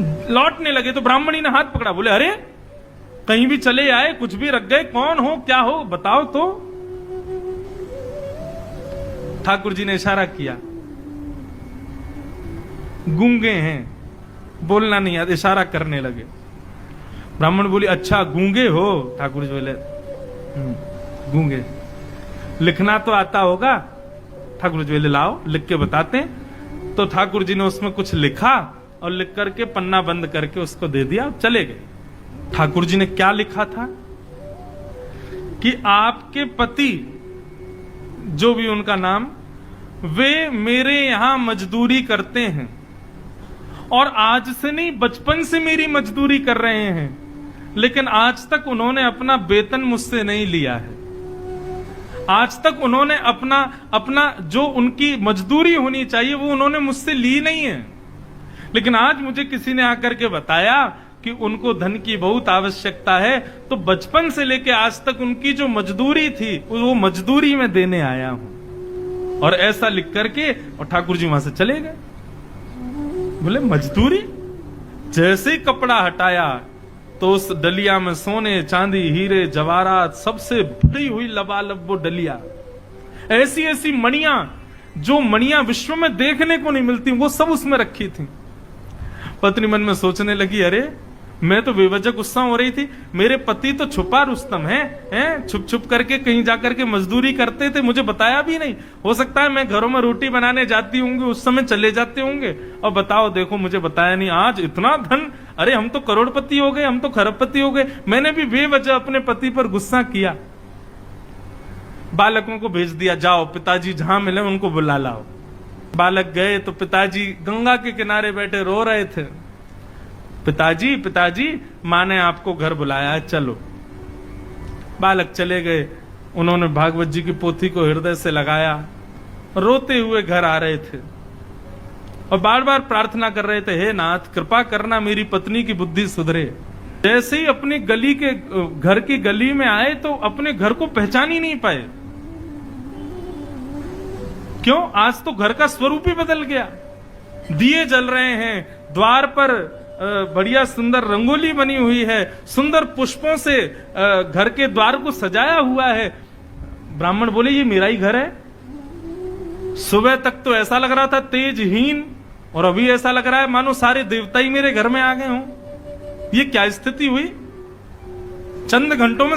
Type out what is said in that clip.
लौटने लगे तो ब्राह्मणी ने हाथ पकड़ा, बोले अरे कहीं भी चले आए, कुछ भी रख गए, कौन हो क्या हो बताओ तो। ठाकुर जी ने इशारा किया, गूंगे हैं, बोलना नहीं आता, इशारा करने लगे। ब्राह्मण बोली अच्छा गूंगे हो? ठाकुर जी बोले गूंगे, लिखना तो आता होगा? ठाकुर जी बोले लाओ लिख के बताते हैं। तो ठाकुर जी ने उसमें कुछ लिखा और लिख करके पन्ना बंद करके उसको दे दिया, चले गए। ठाकुर जी ने क्या लिखा था कि आपके पति, जो भी उनका नाम, वे मेरे यहां मजदूरी करते हैं और आज से नहीं बचपन से मेरी मजदूरी कर रहे हैं, लेकिन आज तक उन्होंने अपना वेतन मुझसे नहीं लिया है। आज तक उन्होंने अपना जो उनकी मजदूरी होनी चाहिए वो उन्होंने मुझसे ली नहीं है। लेकिन आज मुझे किसी ने आकर के बताया कि उनको धन की बहुत आवश्यकता है, तो बचपन से लेके आज तक उनकी जो मजदूरी थी वो मजदूरी में देने आया हूं। और ऐसा लिख करके और ठाकुर जी वहां से चले गए। बोले मजदूरी? जैसे ही कपड़ा हटाया तो उस डलिया में सोने चांदी हीरे जवाहरात सबसे भरी हुई लबालब वो डलिया, ऐसी ऐसी मणियां जो मणियां विश्व में देखने को नहीं मिलती, वो सब उसमें रखी थी। पत्नी मन में सोचने लगी अरे मैं तो बेवजह गुस्सा हो रही थी, मेरे पति तो छुपा रुस्तम हैं, छुप छुप करके कहीं जाकर के मजदूरी करते थे, मुझे बताया भी नहीं। हो सकता है मैं घरों में रोटी बनाने जाती होंगी उस समय चले जाते होंगे, और बताओ देखो मुझे बताया नहीं। आज इतना धन, अरे हम तो करोड़पति हो गए, हम तो खरबपति हो गए, मैंने भी बेवजह अपने पति पर गुस्सा किया। बालकों को भेज दिया, जाओ पिताजी जहां मिले उनको बुला लाओ। बालक गए तो पिताजी गंगा के किनारे बैठे रो रहे थे। पिताजी पिताजी माँ ने आपको घर बुलाया है, चलो। बालक चले गए, उन्होंने भागवत जी की पोथी को हृदय से लगाया, रोते हुए घर आ रहे थे और बार बार प्रार्थना कर रहे थे, हे नाथ कृपा करना मेरी पत्नी की बुद्धि सुधरे। जैसे ही अपनी गली के घर की गली में आए तो अपने घर को पहचान ही नहीं पाए। क्यों? आज तो घर का स्वरूप ही बदल गया। दिए जल रहे हैं, द्वार पर बढ़िया सुंदर रंगोली बनी हुई है, सुंदर पुष्पों से घर के द्वार को सजाया हुआ है। ब्राह्मण बोले ये मेरा ही घर है। सुबह तक तो ऐसा लग रहा था तेजहीन, और अभी ऐसा लग रहा है मानो सारे देवता ही मेरे घर में आ गए हों। ये क्या स्थिति हुई? चंद घंटों में